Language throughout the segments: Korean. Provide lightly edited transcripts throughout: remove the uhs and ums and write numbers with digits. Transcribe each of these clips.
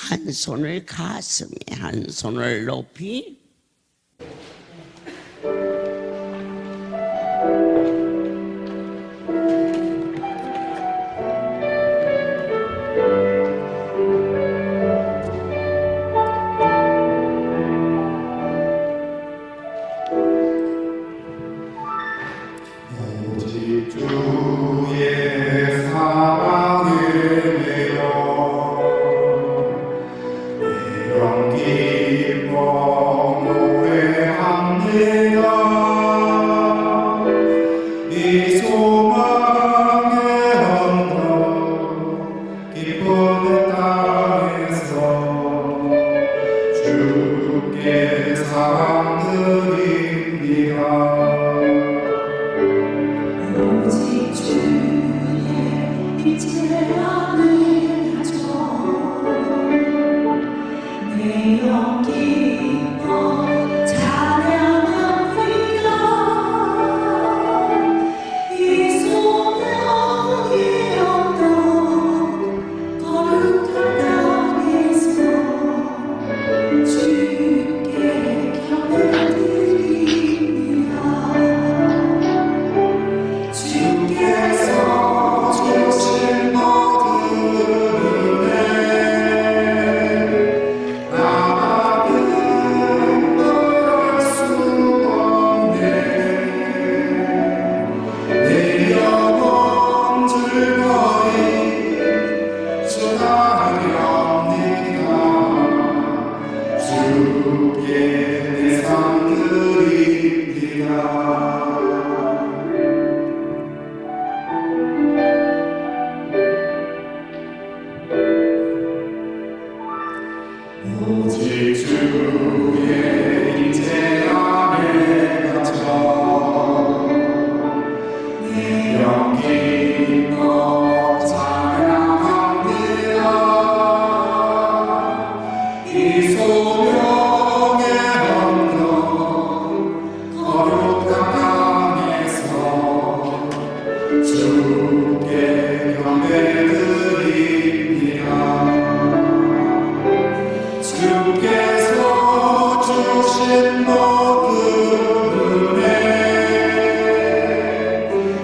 한 손을 가슴에, 한 손을 높이 오직 주의 사랑을 내어 영 기뻐 노래합니다. 이 소망의 언덕 기쁨의 땅에서 주께 사랑 드립니다. 오직 주의 빛을 아는하죠. 내 영 기뻐 찬양합니다. 이 소망의 언덕 거룩한 땅에서 주께 경을 드립니다. 주께서 주신 모든 은혜 나는 말할 수 없네. 내 영혼 즐거이 전하렵니다. 주께 내 삶 드립니다. 오직 주의 임재 안에 갇혀 내 영 기뻐 찬양합니다. 이 소명의 언덕 거룩한 땅에서 주께 경배 드립니다. 주께서 주신 모든 은혜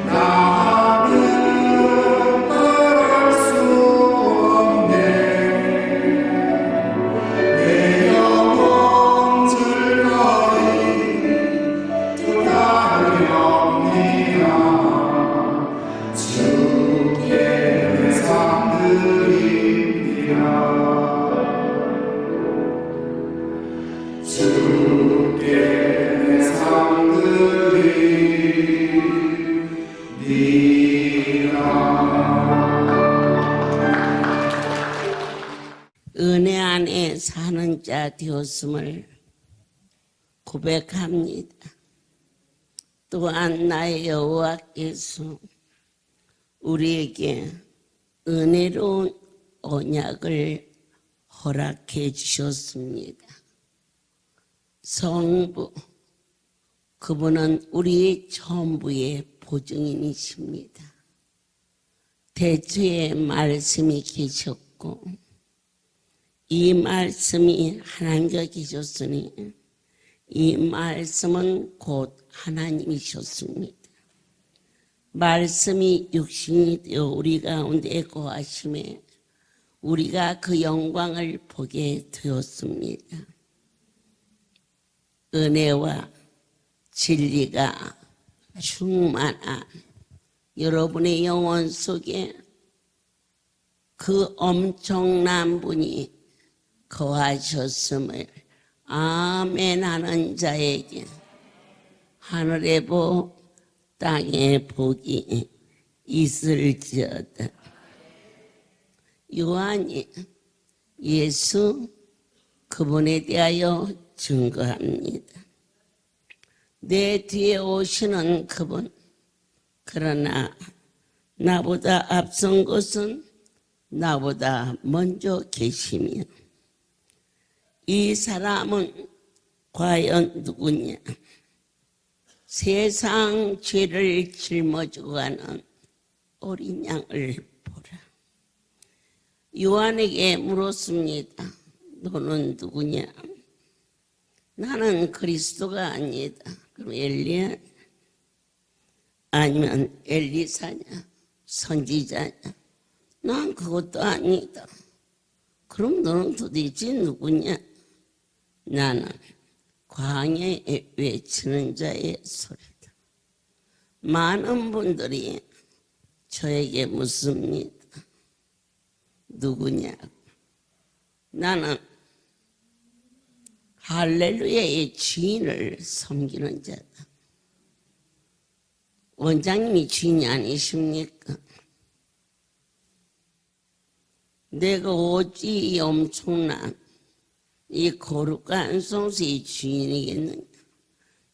나는 말할 수 없네. 내 영혼 즐거이 기다렵니다. 주께 내 삶 드립니다. 주께 내 삶 드립니다. 은혜 안에 사는 자 되었음을 고백합니다. 또한 나의 여호와께서 우리에게 은혜로운 언약을 허락해 주셨습니다. 성부, 그분은 우리의 전부의 보증인이십니다. 대초에 말씀이 계셨고 이 말씀이 하나님과 계셨으니 이 말씀은 곧 하나님이셨습니다. 말씀이 육신이 되어 우리 가운데 거하심에 우리가 그 영광을 보게 되었습니다. 은혜와 진리가 충만한 여러분의 영혼 속에 그 엄청난 분이 거하셨음을 아멘 하는 자에게 하늘의 복 땅의 복이 있을지어다. 요한이 예수 그분에 대하여 증거합니다. 내 뒤에 오시는 그분, 그러나 나보다 앞선 것은 나보다 먼저 계시며 이 사람은 과연 누구냐? 세상 죄를 짊어지고 가는 어린 양을 보라. 요한에게 물었습니다. 너는 누구냐? 나는 그리스도가 아니다. 그럼 엘리야? 아니면 엘리사냐? 선지자냐? 난 그것도 아니다. 그럼 너는 도대체 누구냐? 나는 광야에 외치는 자의 소리다. 많은 분들이 저에게 묻습니다. 누구냐? 나는 할렐루야의 주인을 섬기는 자다. 원장님이 주인이 아니십니까? 내가 어찌 엄청난 이 거룩한 성수의 주인이겠느냐?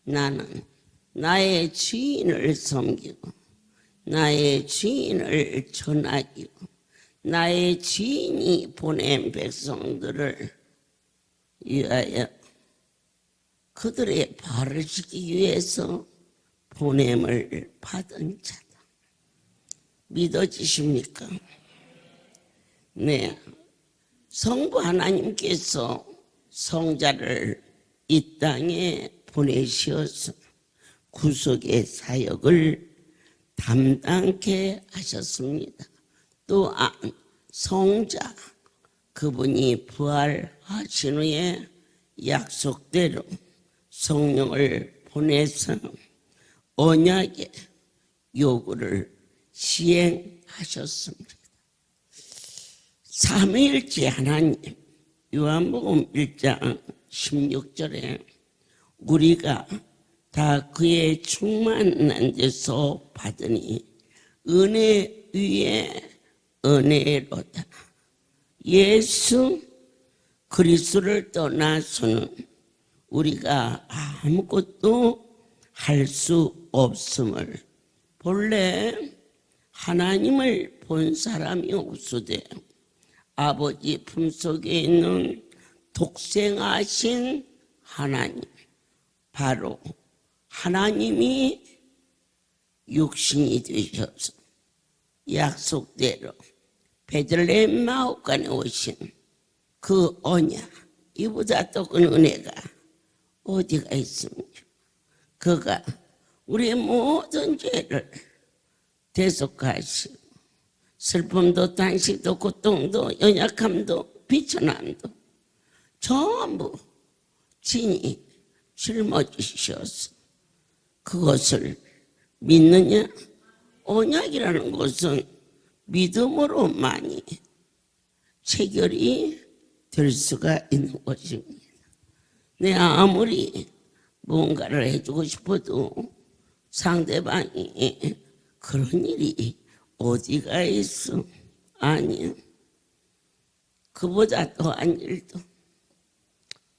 나는 나의 주인을 섬기고 나의 주인을 전하기고 나의 주인이 보낸 백성들을 위하여 그들의 발을 씻기 위해서 보냄을 받은 자다. 믿어지십니까? 네, 성부 하나님께서 성자를 이 땅에 보내시어서 구속의 사역을 담당케 하셨습니다. 또한 성자 그분이 부활하신 후에 약속대로 성령을 보내서 언약의 요구를 시행하셨습니다. 삼위일체 하나님, 요한복음 1장 16절에 우리가 다 그의 충만한 데서 받으니 은혜 위에 은혜로다. 예수 그리스도를 떠나서는 우리가 아무것도 할 수 없음을, 본래 하나님을 본 사람이 없으되 아버지 품속에 있는 독생하신 하나님, 바로 하나님이 육신이 되셔서 약속대로 베들레헴 마옥간에 오신 그 언약, 이보다 더 큰 은혜가 어디가 있습니까? 그가 우리의 모든 죄를 대속하시고 슬픔도 단식도 고통도 연약함도 비천함도 전부 친히 짊어지셔서 그것을 믿느냐? 언약이라는 것은 믿음으로만이 체결이 될 수가 있는 것입니다. 내가 아무리 뭔가를 해주고 싶어도 상대방이 그런 일이 어디가 있어? 아니요. 그보다 더한 일도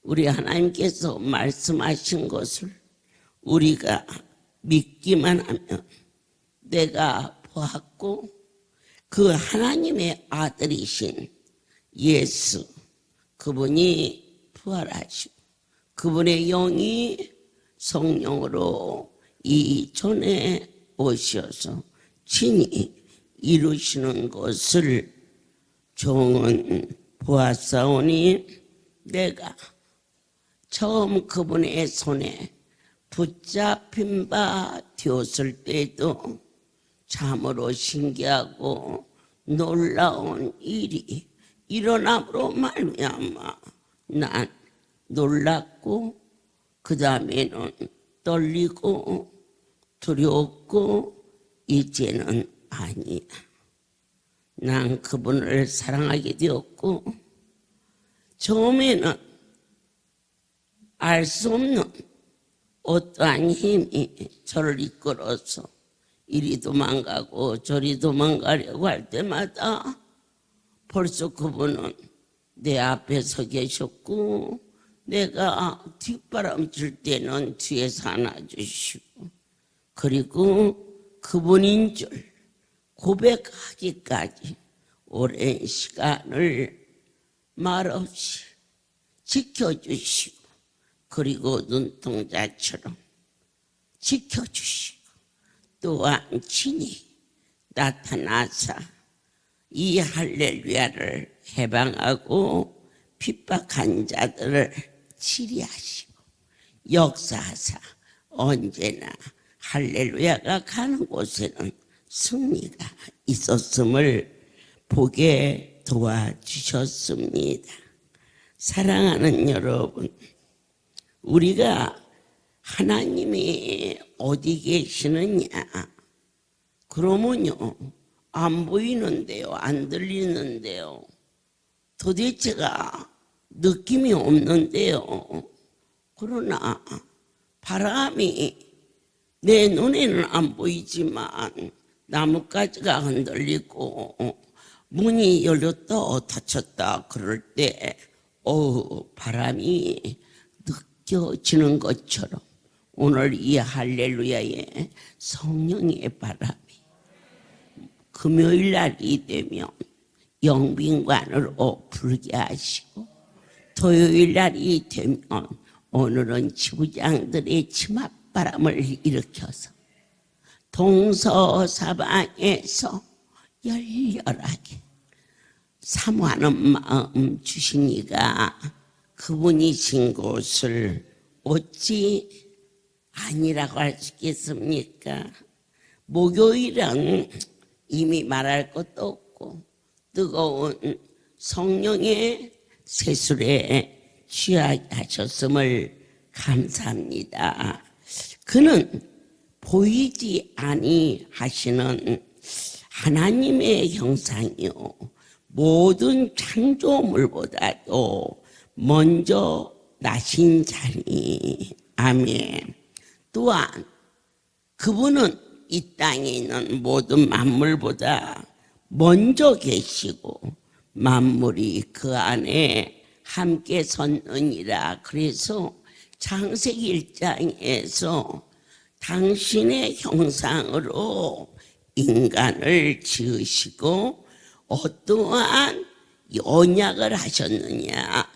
우리 하나님께서 말씀하신 것을 우리가 믿기만 하면 내가 보았고 그 하나님의 아들이신 예수 그분이 부활하시고 그분의 영이 성령으로 이전에 오셔서 친히 이루시는 것을 종은 보았사오니 내가 처음 그분의 손에 붙잡힌 바 되었을 때도 참으로 신기하고 놀라운 일이 일어남으로 말미암아 난 놀랐고 그 다음에는 떨리고 두려웠고 이제는 아니야. 난 그분을 사랑하게 되었고 처음에는 알 수 없는 어떠한 힘이 저를 이끌어서 이리 도망가고 저리 도망가려고 할 때마다 벌써 그분은 내 앞에 서 계셨고 내가 뒷바람 칠 때는 뒤에서 안아주시고 그리고 그분인 줄 고백하기까지 오랜 시간을 말없이 지켜주시고 그리고 눈동자처럼 지켜주시고 또한 친히 나타나사 이 할렐루야를 해방하고 핍박한 자들을 치리하시고 역사하사 언제나 할렐루야가 가는 곳에는 승리가 있었음을 보게 도와주셨습니다. 사랑하는 여러분, 우리가 하나님이 어디 계시느냐? 그러면요, 안 보이는데요, 안 들리는데요, 도대체가 느낌이 없는데요. 그러나 바람이 내 눈에는 안 보이지만 나뭇가지가 흔들리고 문이 열렸다 닫혔다 그럴 때 바람이 느껴지는 것처럼 오늘 이 할렐루야에 성령의 바람이 금요일 날이 되면 영빈관으로 불게 하시고 토요일 날이 되면 오늘은 지부장들의 치맛바람을 일으켜서 동서사방에서 열렬하게 사모하는 마음 주시니가 그분이신 곳을 어찌 아니라고 할 수 있겠습니까? 목요일은 이미 말할 것도 없고 뜨거운 성령의 세술에 취하게 하셨음을 감사합니다. 그는 보이지 아니하시는 하나님의 형상이요 모든 창조물보다도 먼저 나신 자니 아멘. 또한 그분은 이 땅에 있는 모든 만물보다 먼저 계시고 만물이 그 안에 함께 섰느니라. 그래서 창세기 1장에서 당신의 형상으로 인간을 지으시고 어떠한 언약을 하셨느냐.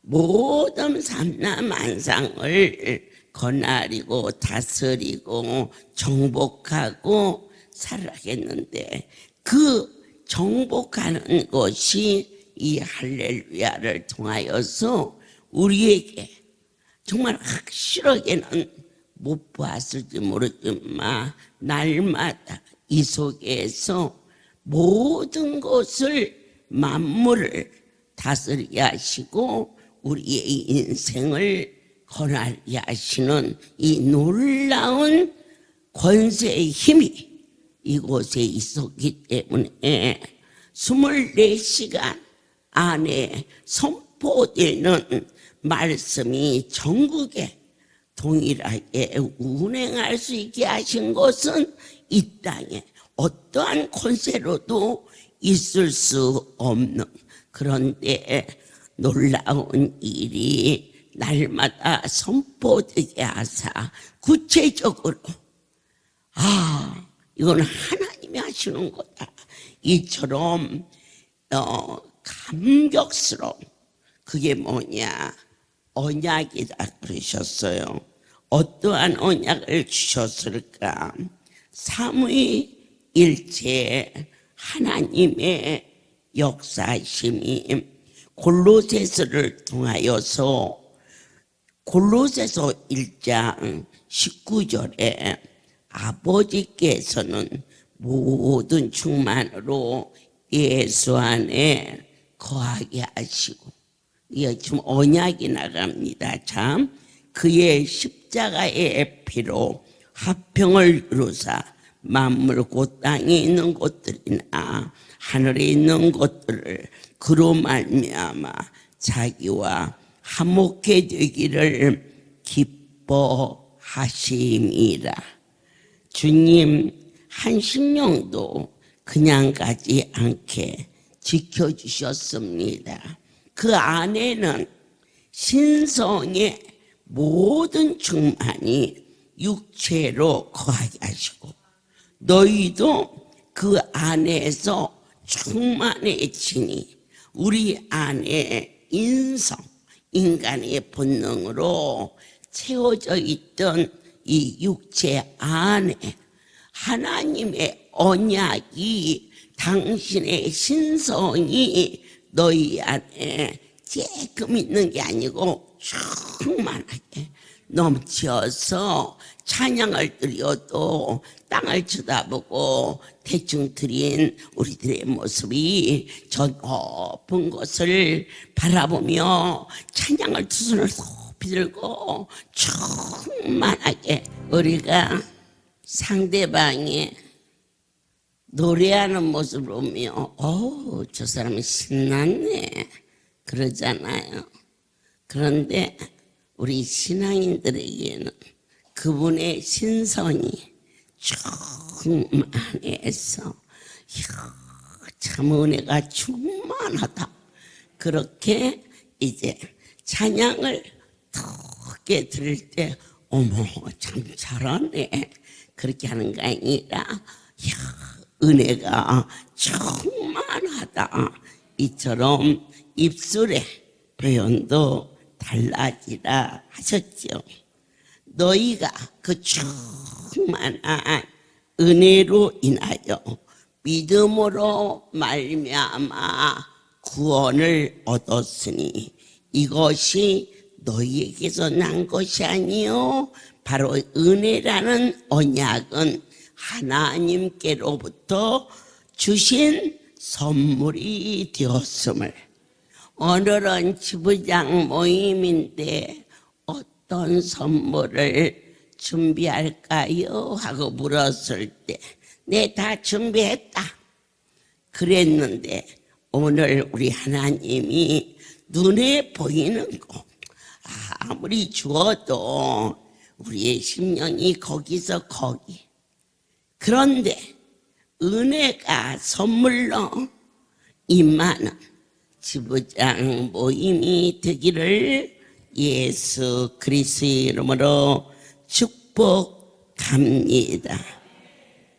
모든 삼라만상을 거느리고 다스리고 정복하고 살아가겠는데 그 정복하는 것이 이 할렐루야를 통하여서 우리에게 정말 확실하게는 못 보았을지 모르지만 날마다 이 속에서 모든 것을 만물을 다스리게 하시고 우리의 인생을 권하게 하시는 이 놀라운 권세의 힘이 이곳에 있었기 때문에 24시간 안에 선포되는 말씀이 전국에 동일하게 운행할 수 있게 하신 것은 이 땅에 어떠한 권세로도 있을 수 없는 그런데 놀라운 일이 날마다 선포되게 하사 구체적으로 이건 하나님이 하시는 거다. 이처럼 감격스러운 그게 뭐냐? 언약이다 그러셨어요. 어떠한 언약을 주셨을까? 삼위일체 하나님의 역사심이 골로새서를 통하여서 골로새서 1장 19절에 아버지께서는 모든 충만으로 예수 안에 거하게 하시고 이게 지금 언약이 나갑니다. 참 그의 십자가의 피로 화평을 이루사 만물 곧 땅에 있는 것들이나 하늘에 있는 것들을 그로 말미암아 자기와 화목해 되기를 기뻐하심이라. 주님 한 심령도 그냥 가지 않게 지켜주셨습니다. 그 안에는 신성의 모든 충만이 육체로 거하게 하시고 너희도 그 안에서 충만해지니 우리 안에 인성, 인간의 본능으로 채워져 있던 이 육체 안에 하나님의 언약이 당신의 신성이 너희 안에 쬐끔 있는 게 아니고 충만하게 넘쳐서 찬양을 드려도 땅을 쳐다보고 대충 드린 우리들의 모습이 저 높은 곳을 바라보며 찬양을 두 손을 높이 들고 충만하게 우리가 상대방의 노래하는 모습을 보며 저 사람은 신났네 그러잖아요. 그런데 우리 신앙인들에게는 그분의 신선이 충만해서 참 은혜가 충만하다. 그렇게 이제 찬양을 크게 들을 때 어머 참 잘하네 그렇게 하는 게 아니라 은혜가 충만하다. 이처럼 입술의 표현도 달라지라 하셨죠. 너희가 그 충만한 은혜로 인하여 믿음으로 말미암아 구원을 얻었으니 이것이 너희에게서 난 것이 아니요 바로 은혜라는 언약은 하나님께로부터 주신 선물이 되었음을. 오늘은 지부장 모임인데 어떤 선물을 준비할까요? 하고 물었을 때 네, 다 준비했다 그랬는데 오늘 우리 하나님이 눈에 보이는 거 아무리 주어도 우리의 심령이 거기서 거기. 그런데 은혜가 선물로 임하는 지부장 모임이 되기를 예수 그리스도의 이름으로 축복합니다.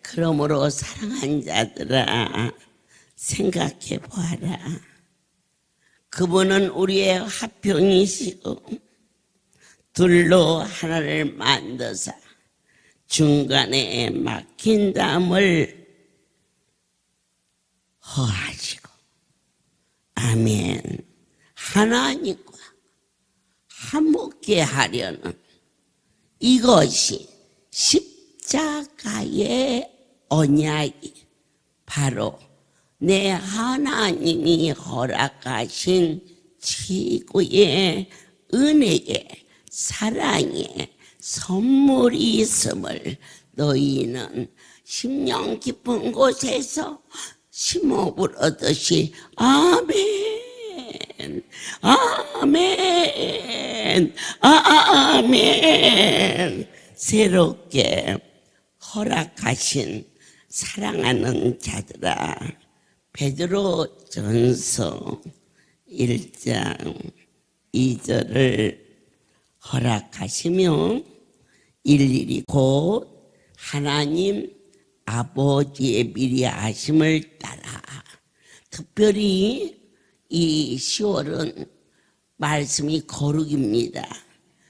그러므로 사랑하는 자들아 생각해 보아라. 그분은 우리의 화평이시고 둘로 하나를 만드사 중간에 막힌 담을 허하시고 아멘. 하나님과 화목케 하려는 이것이 십자가의 언약이 바로 내 하나님이 허락하신 최고의 은혜의 사랑의 선물이 있음을 너희는 심령 깊은 곳에서 심호 부르듯이 아멘 아멘 아멘 새롭게 허락하신 사랑하는 자들아 베드로 전서 1장 2절을 허락하시며 일일이 곧 하나님 아버지의 미리 아심을 따라 특별히 이 10월은 말씀이 거룩입니다.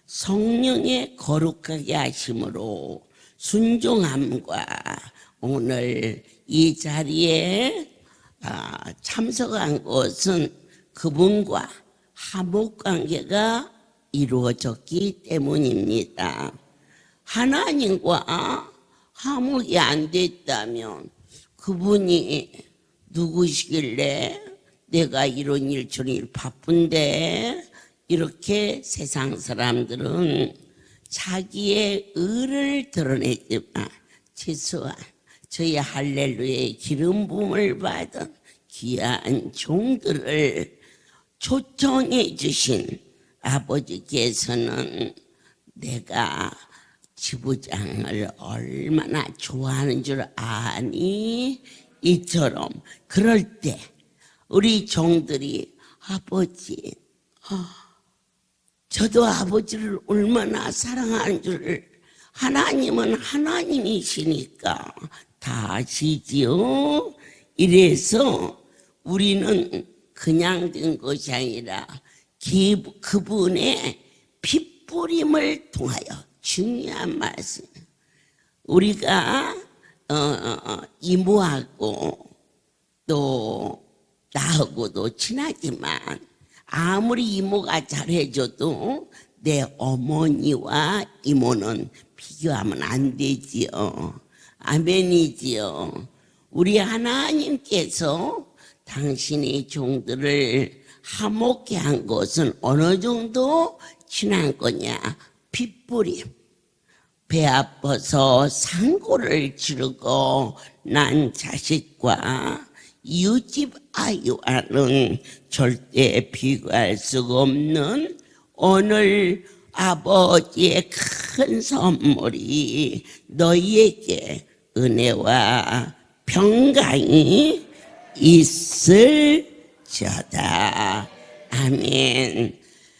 성령의 거룩하게 하심으로 순종함과 오늘 이 자리에 참석한 것은 그분과 화목관계가 이루어졌기 때문입니다. 하나님과 화목이 안 됐다면 그분이 누구시길래 내가 이런 일 저런 일 바쁜데 이렇게 세상 사람들은 자기의 의를 드러내지만 최소한 저희 할렐루야의 기름 부음을 받은 귀한 종들을 초청해 주신 아버지께서는 내가 지부장을 얼마나 좋아하는 줄 아니? 이처럼 그럴 때 우리 종들이 아버지 저도 아버지를 얼마나 사랑하는 줄 하나님은 하나님이시니까 다 아시지요. 이래서 우리는 그냥 된 것이 아니라 그분의 핏부림을 통하여 중요한 말씀. 우리가 이모하고 또 나하고도 친하지만 아무리 이모가 잘해줘도 내 어머니와 이모는 비교하면 안 되지요. 아멘이지요. 우리 하나님께서 당신의 종들을 화목케 한 것은 어느 정도 지난 거냐? 핏부림. 배 아파서 상고를 치르고 난 자식과 이웃집 아이와는 절대 비교할 수가 없는 오늘 아버지의 큰 선물이 너희에게 은혜와 평강이 있을지어다. 아멘.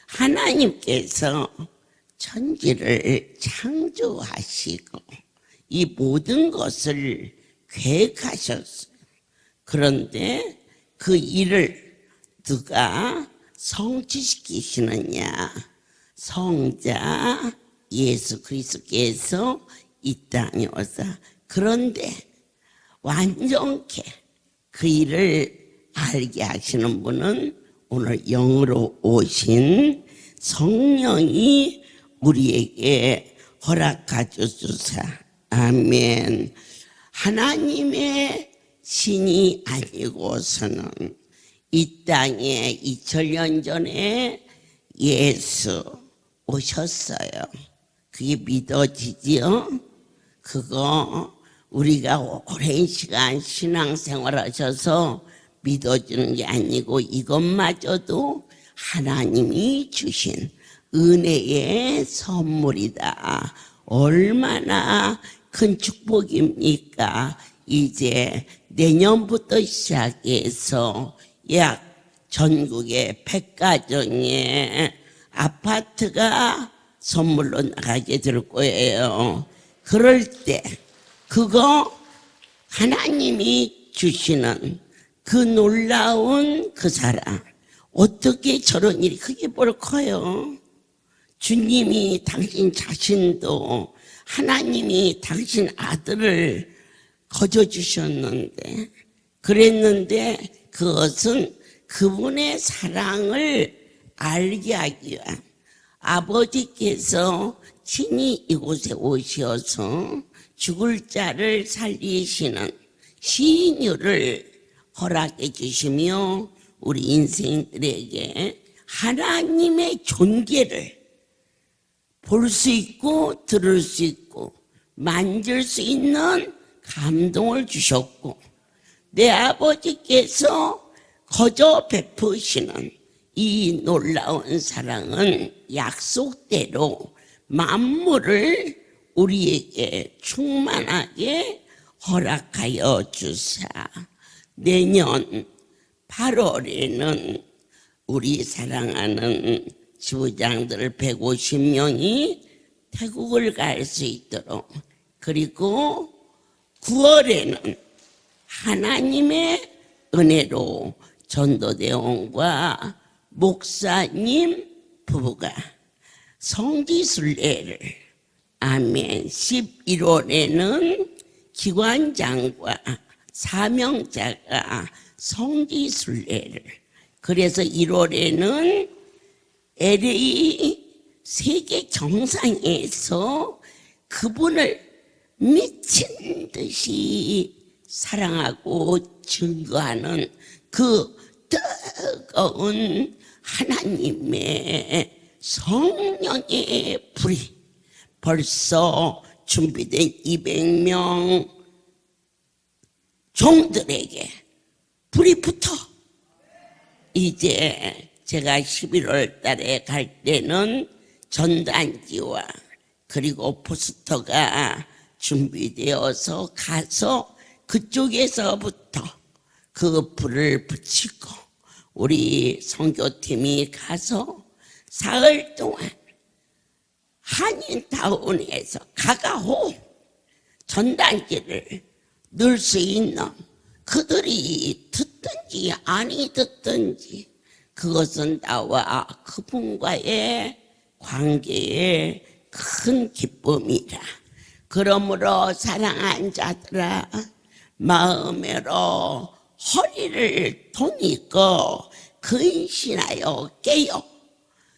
하나님께서 천지를 창조하시고 이 모든 것을 계획하셨어요. 그런데 그 일을 누가 성취시키시느냐? 성자 예수 그리스도께서 이 땅에 오사. 그런데 완전케 그 일을 알게 하시는 분은 오늘 영으로 오신 성령이 우리에게 허락하 주소서. 아멘. 하나님의 신이 아니고서는 이 땅에 2000년 전에 예수 오셨어요. 그게 믿어지지요? 그거 우리가 오랜 시간 신앙생활 하셔서 믿어지는 게 아니고 이것마저도 하나님이 주신 은혜의 선물이다. 얼마나 큰 축복입니까? 이제 내년부터 시작해서 약 전국의 100가정의 아파트가 선물로 나가게 될 거예요. 그럴 때 그거 하나님이 주시는 그 놀라운 그 사랑, 어떻게 저런 일이 크게 뭘 커요? 주님이 당신 자신도 하나님이 당신 아들을 거저주셨는데 그랬는데 그것은 그분의 사랑을 알게 하기 위한 아버지께서 친히 이곳에 오셔서 죽을 자를 살리시는 시인유를 허락해 주시며 우리 인생들에게 하나님의 존귀를 볼 수 있고 들을 수 있고 만질 수 있는 감동을 주셨고 내 아버지께서 거저 베푸시는 이 놀라운 사랑은 약속대로 만물을 우리에게 충만하게 허락하여 주사 내년 8월에는 우리 사랑하는 지부장들 150명이 태국을 갈 수 있도록 그리고 9월에는 하나님의 은혜로 전도대원과 목사님 부부가 성지순례를 아멘 11월에는 기관장과 사명자가 성지순례를 그래서 1월에는 LA 세계 정상에서 그분을 미친 듯이 사랑하고 증거하는 그 뜨거운 하나님의 성령의 불이 벌써 준비된 200명 종들에게 불이 붙어 이제 제가 11월 달에 갈 때는 전단지와 그리고 포스터가 준비되어서 가서 그쪽에서부터 그 불을 붙이고 우리 선교팀이 가서 사흘 동안 한인타운에서 가가호 전단지를 넣을 수 있는 그들이 듣든지 아니 듣든지 그것은 나와 그분과의 관계의 큰 기쁨이라. 그러므로 사랑한 자들아 마음으로 허리를 도니고 근신하여 깨요.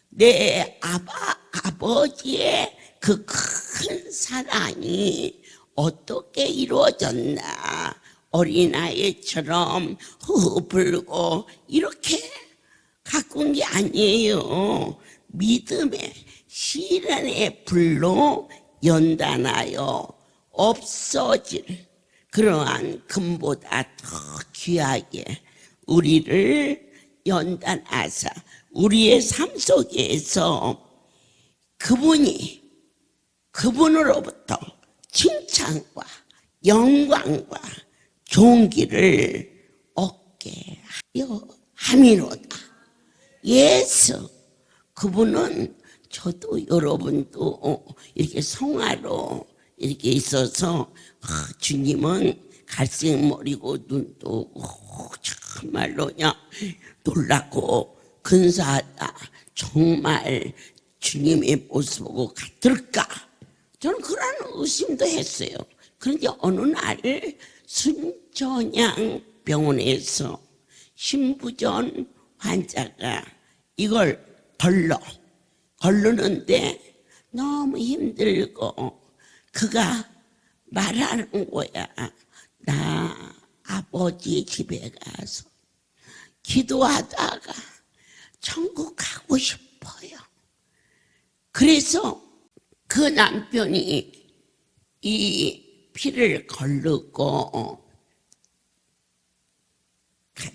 내 아버지의 그 큰 사랑이 어떻게 이루어졌나. 어린아이처럼 호흡 불고 이렇게 가꾼 게 아니에요. 믿음의 시련의 불로 연단하여 없어질 그러한 금보다 더 귀하게 우리를 연단하사 우리의 삶 속에서 그분으로부터 칭찬과 영광과 존귀를 얻게 하여 함이로다. 예수 그분은 저도 여러분도 이렇게 성화로 이렇게 있어서 주님은 갈색 머리고 눈도 정말로 놀랍고 근사하다. 정말 주님의 모습 보고 같을까? 저는 그런 의심도 했어요. 그런데 어느 날 순천향 병원에서 신부전 환자가 이걸 걸르는데 너무 힘들고 그가 말하는 거야. 나 아버지 집에 가서 기도하다가 천국 가고 싶어요. 그래서 그 남편이 이 피를 걸르고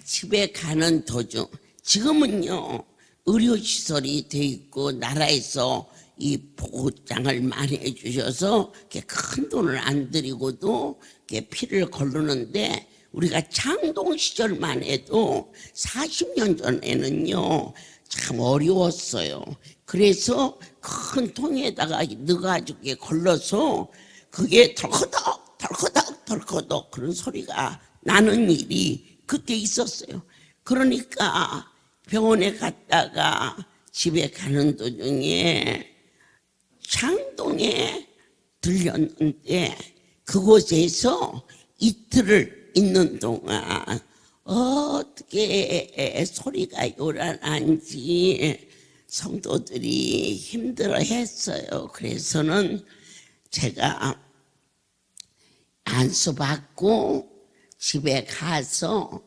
집에 가는 도중 지금은요 의료시설이 돼 있고 나라에서 이 보장을 많이 해주셔서 큰 돈을 안 들이고도 피를 걸르는데 우리가 창동 시절만 해도 40년 전에는요 참 어려웠어요. 그래서 큰 통에다가 넣어가지고 걸러서 그게 덜커덕 그런 소리가 나는 일이 그때 있었어요. 그러니까 병원에 갔다가 집에 가는 도중에 창동에 들렸는데 그곳에서 이틀을 있는 동안 어떻게 소리가 요란한지 성도들이 힘들어했어요. 그래서는 제가 안수받고 집에 가서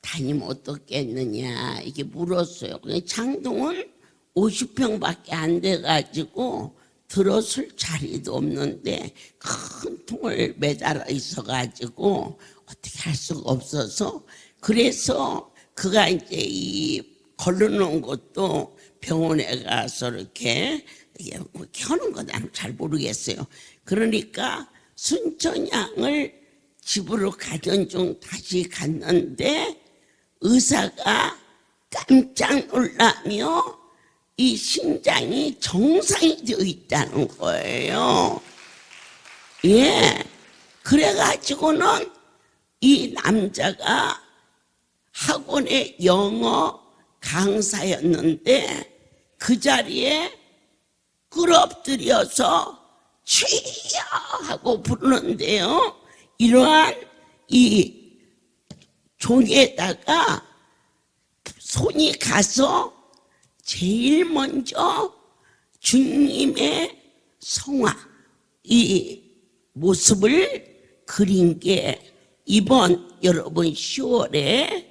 담임 어떻겠느냐 이게 물었어요. 창동은 50평밖에 안 돼가지고 들어설 자리도 없는데 큰 통을 매달아 있어가지고 어떻게 할 수가 없어서 그래서 그가 이제 이 걸러놓은 것도 병원에 가서 이렇게 켜는 거 나는 잘 모르겠어요. 그러니까 순천향을 집으로 가던 중 다시 갔는데 의사가 깜짝 놀라며 이 심장이 정상이 되어 있다는 거예요. 예. 그래가지고는 이 남자가 학원의 영어 강사였는데 그 자리에 끌어엎드려서 주여 하고 부르는데요. 이러한 이 종에다가 손이 가서 제일 먼저 주님의 성화 이 모습을 그린 게 이번 여러분 10월에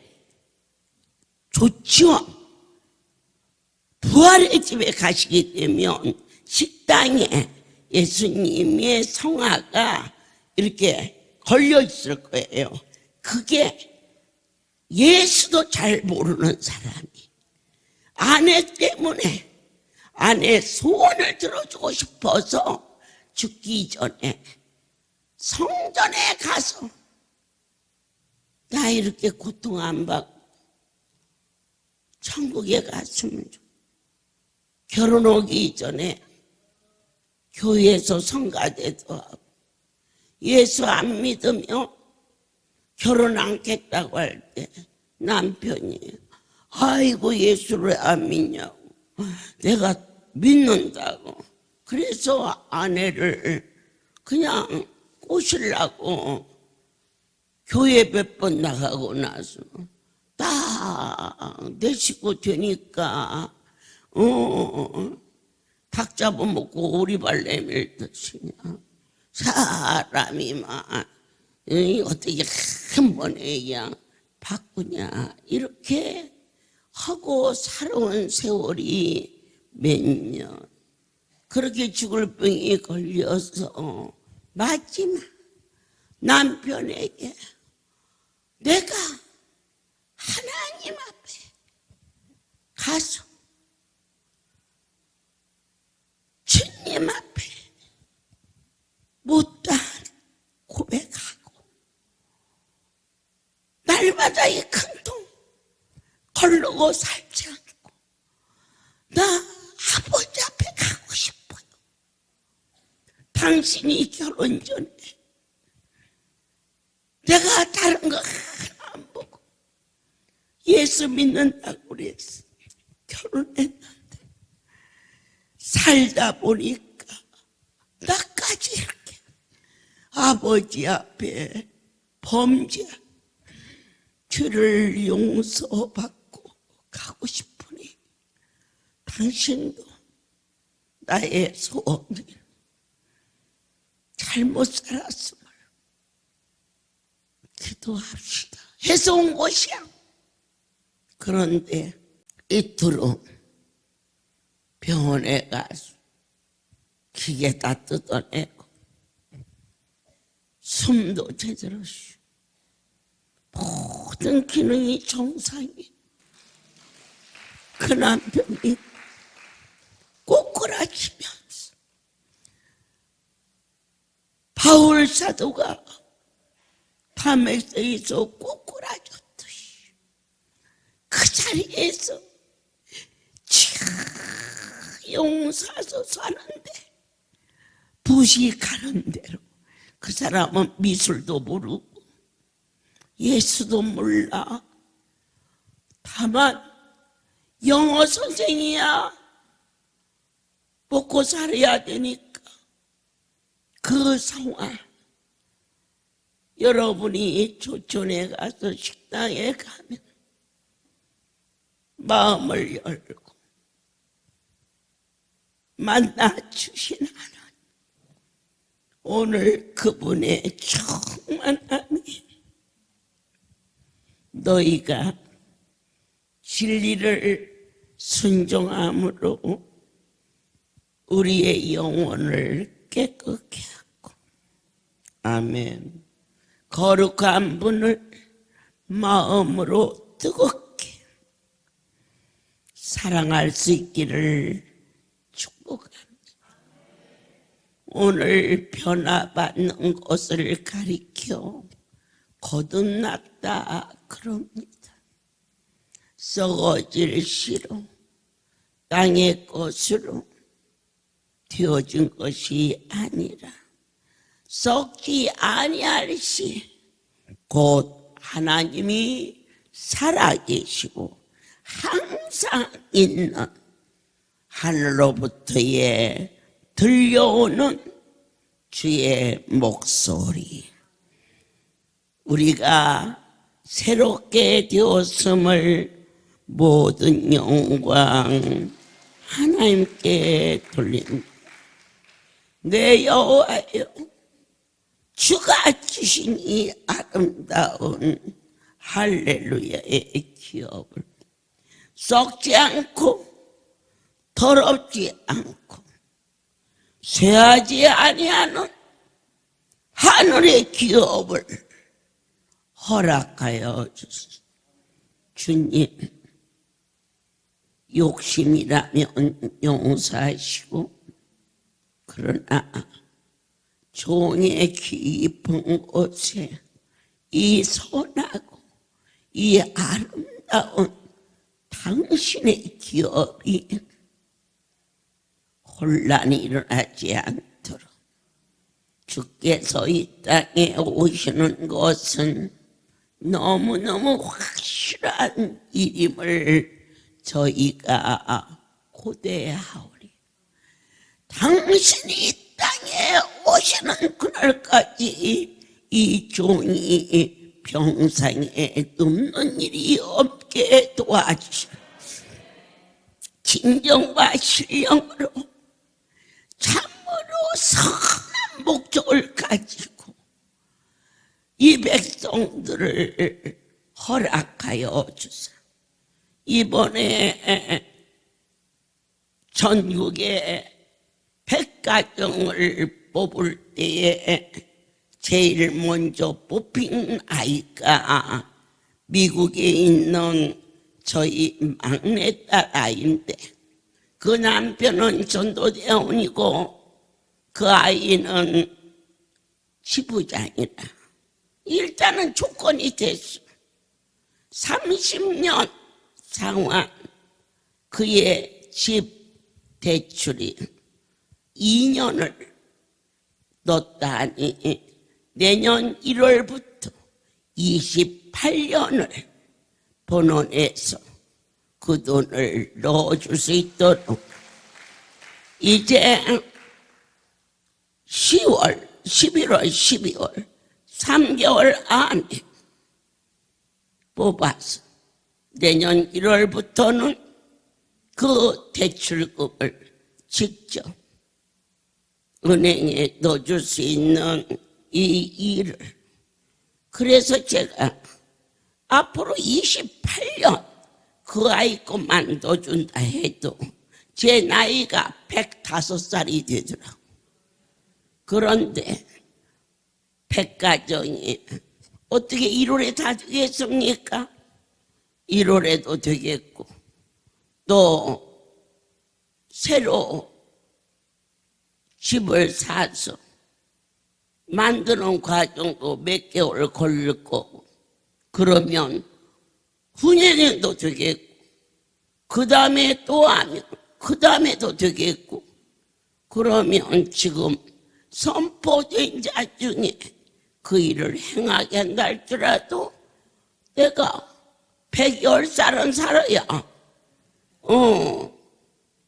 조치원 부활의 집에 가시게 되면 식당에 예수님의 성화가 이렇게 걸려 있을 거예요. 그게 예수도 잘 모르는 사람이 아내 때문에 아내 소원을 들어주고 싶어서 죽기 전에 성전에 가서 나 이렇게 고통 안 받고 천국에 갔으면 좋겠다. 결혼 오기 전에 교회에서 성가대도 하고 예수 안 믿으며 결혼 않겠다고 할 때 남편이 아이고 예수를 안 믿냐고 내가 믿는다고 그래서 아내를 그냥 꼬시려고 교회 몇 번 나가고 나서 딱 다 내 식구 되니까 닭 잡아먹고 오리발 내밀듯이 사람이만 어떻게 한 번에 그냥 바꾸냐 이렇게 하고 살아온 세월이 몇 년. 그렇게 죽을 병이 걸려서 마지막 남편에게 내가 하나님 앞에 가서 주님 앞에 못다한 고백하고 날마다 이 큰 통 걸르고 살지 않고 나 아버지 앞에 가고 싶어요. 당신이 결혼 전에 내가 다른 거 하나 안 보고 예수 믿는다고 그랬어. 결혼했는데 살다 보니까 나까지 이렇게 아버지 앞에 범죄 죄를 용서받고 가고 싶으니 당신도 나의 소원을 잘못 살았음을 기도합시다 해서 온 것이야. 그런데 이틀 후 병원에 가서 기계 다 뜯어내고 숨도 제대로 쉬고 모든 기능이 정상이. 그 남편이 꼬꾸라치면서 바울 사도가 담에서에서 꼬꾸라졌듯이 그 자리에서 용사서 사는데 붓이 가는 대로 그 사람은 미술도 모르고 예수도 몰라. 다만 영어 선생이야. 먹고 살아야 되니까. 그 상황 여러분이 조촌에 가서 식당에 가면 마음을 열고 만나주신 하나님, 오늘 그분의 충만함이 너희가 진리를 순종함으로 우리의 영혼을 깨끗게 하고, 아멘. 거룩한 분을 마음으로 뜨겁게 사랑할 수 있기를 축복합니다. 오늘 변화받는 것을 가리켜 거듭났다 그럽니다. 썩어질 씨로 땅의 것으로 되어진 것이 아니라 썩지 아니할 시 곧 하나님이 살아계시고 항상 있는 하늘로부터의 들려오는 주의 목소리, 우리가 새롭게 되었음을 모든 영광 하나님께 돌립니다. 내 여호와여, 주가 주신 이 아름다운 할렐루야의 기업을 썩지 않고 더럽지 않고 쇠하지 아니하는 하늘의 기업을 허락하여 주소서. 주님, 욕심이라면 용서하시고, 그러나 종의 깊은 곳에 이 선하고 이 아름다운 당신의 기업이 혼란이 일어나지 않도록 주께서 이 땅에 오시는 것은 너무너무 확실한 일임을 저희가 고대하오리. 당신이 이 땅에 오시는 그날까지 이 종이 병상에 눕는 일이 없게 얻게 도와주시고 진정과 신령으로 참으로 선한 목적을 가지고 이 백성들을 허락하여 주세요. 이번에 전국에 100가정을 뽑을 때에 제일 먼저 뽑힌 아이가 미국에 있는 저희 막내딸 아이인데 그 남편은 전도대원이고 그 아이는 지부장이라 일단은 조건이 됐어. 30년 상환 그의 집 대출이 2년을 넣었다니 내년 1월부터 28년을 번원해서 그 돈을 넣어줄 수 있도록 이제 10월, 11월, 12월 3개월 안에 뽑아서 내년 1월부터는 그 대출금을 직접 은행에 넣어줄 수 있는 이 일을 그래서 제가 앞으로 28년 그 아이 것만 넣어준다 해도 제 나이가 105살이 되더라고. 그런데 100가정이 어떻게 1월에 다 되겠습니까? 1월에도 되겠고 또 새로 집을 사서 만드는 과정도 몇 개월 걸릴 거고 그러면 후년에도 되겠고 그 다음에 또 하면 그 다음에도 되겠고 그러면 지금 선포된 자 중에 그 일을 행하게 한다 할지라도 내가 110살은 살아야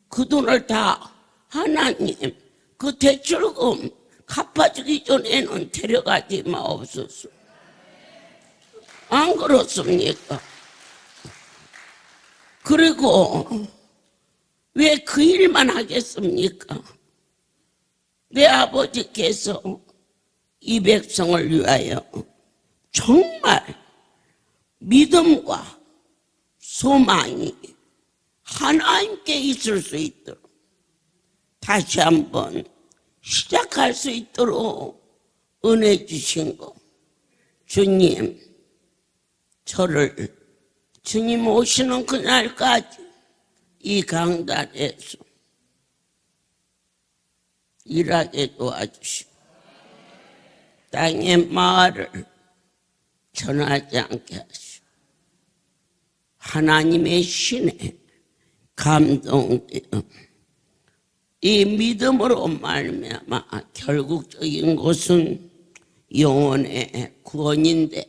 그 돈을 다 하나님 그 대출금 갚아주기 전에는 데려가지 마옵소서. 안 그렇습니까? 그리고 왜 그 일만 하겠습니까? 내 아버지께서 이 백성을 위하여 정말 믿음과 소망이 하나님께 있을 수 있도록 다시 한번 시작할 수 있도록 은혜 주신 거 주님 저를 주님 오시는 그날까지 이 강단에서 일하게 도와주시고 땅의 말을 전하지 않게 하시고 하나님의 신에 감동되어 이 믿음으로 말미암아 결국적인 것은 영혼의 구원인데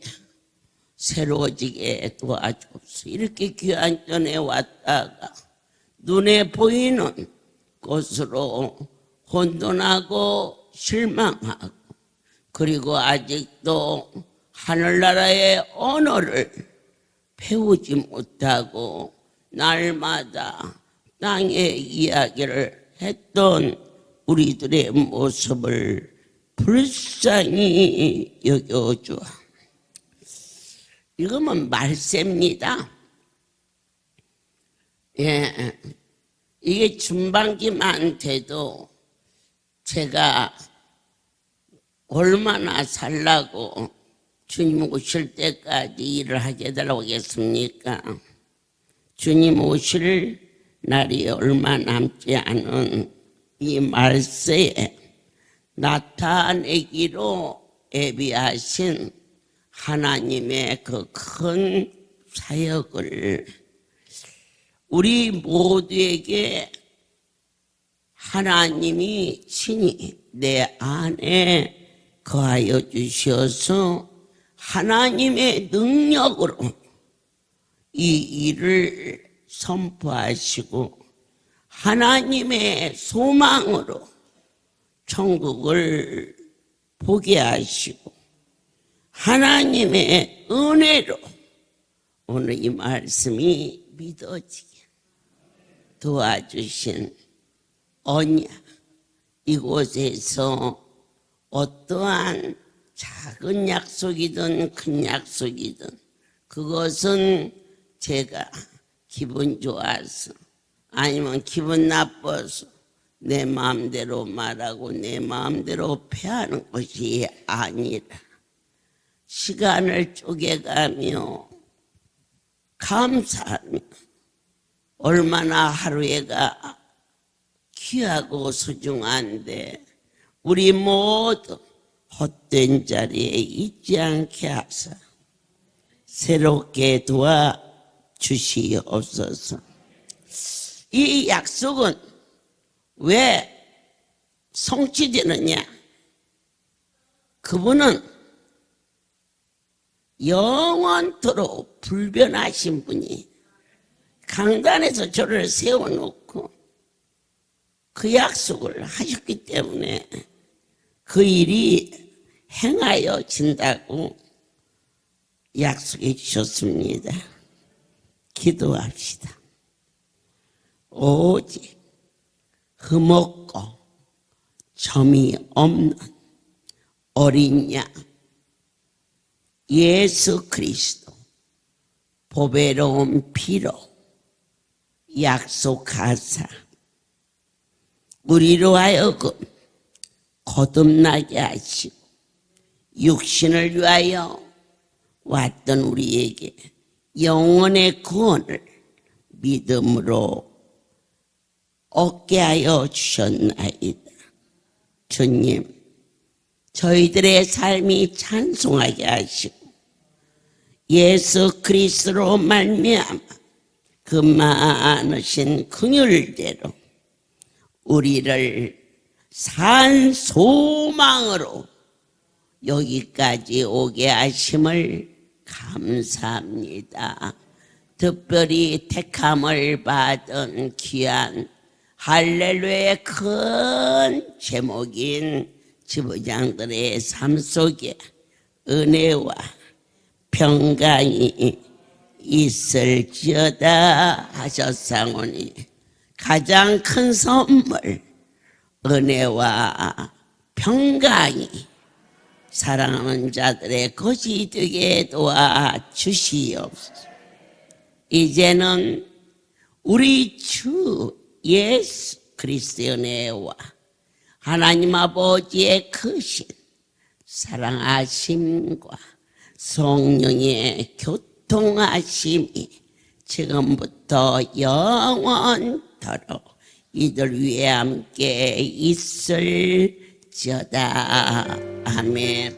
새로워지게 도와주옵소서. 이렇게 귀한 전에 왔다가 눈에 보이는 것으로 혼돈하고 실망하고 그리고 아직도 하늘나라의 언어를 배우지 못하고 날마다 땅의 이야기를 했던 우리들의 모습을 불쌍히 여겨주어. 이거는 말세입니다. 예, 이게 중반기만 돼도 제가 얼마나 살라고 주님 오실 때까지 일을 하게 해달라고 하겠습니까? 주님 오실 날이 얼마 남지 않은 이 말세에 나타내기로 예비하신 하나님의 그 큰 사역을 우리 모두에게 하나님이 친히 내 안에 거하여 주셔서 하나님의 능력으로 이 일을 선포하시고 하나님의 소망으로 천국을 보게 하시고 하나님의 은혜로 오늘 이 말씀이 믿어지게 도와주신 언약, 이곳에서 어떠한 작은 약속이든 큰 약속이든 그것은 제가 기분 좋아서 아니면 기분 나빠서 내 마음대로 말하고 내 마음대로 패하는 것이 아니라 시간을 쪼개가며 감사하며 얼마나 하루에가 귀하고 소중한데 우리 모두 헛된 자리에 있지 않게 하사 새롭게 도와주시옵소서. 이 약속은 왜 성취되느냐? 그분은 영원토록 불변하신 분이 강단에서 저를 세워놓고 그 약속을 하셨기 때문에 그 일이 행하여진다고 약속해 주셨습니다. 기도합시다. 오직 흠없고 점이 없는 어린 양 예수 그리스도 보배로운 피로 약속하사 우리로 하여금 거듭나게 하시고 육신을 위하여 왔던 우리에게 영원의 구원을 믿음으로 얻게 하여 주셨나이다. 주님, 저희들의 삶이 찬송하게 하시고 예수 그리스도로 말미암아 그 많으신 긍휼대로 우리를 산 소망으로 여기까지 오게 하심을 감사합니다. 특별히 택함을 받은 귀한 할렐루야의 큰 제목인 지부장들의 삶 속에 은혜와 평강이 있을지어다 하셨사오니 가장 큰 선물 은혜와 평강이 사랑하는 자들의 것이 되게 도와주시옵소서. 이제는 우리 주 예수 그리스도의 은혜와 하나님 아버지의 크신 사랑하심과 성령의 교통하심이 지금부터 영원토록 이들 위에 함께 있을지어다. 아멘.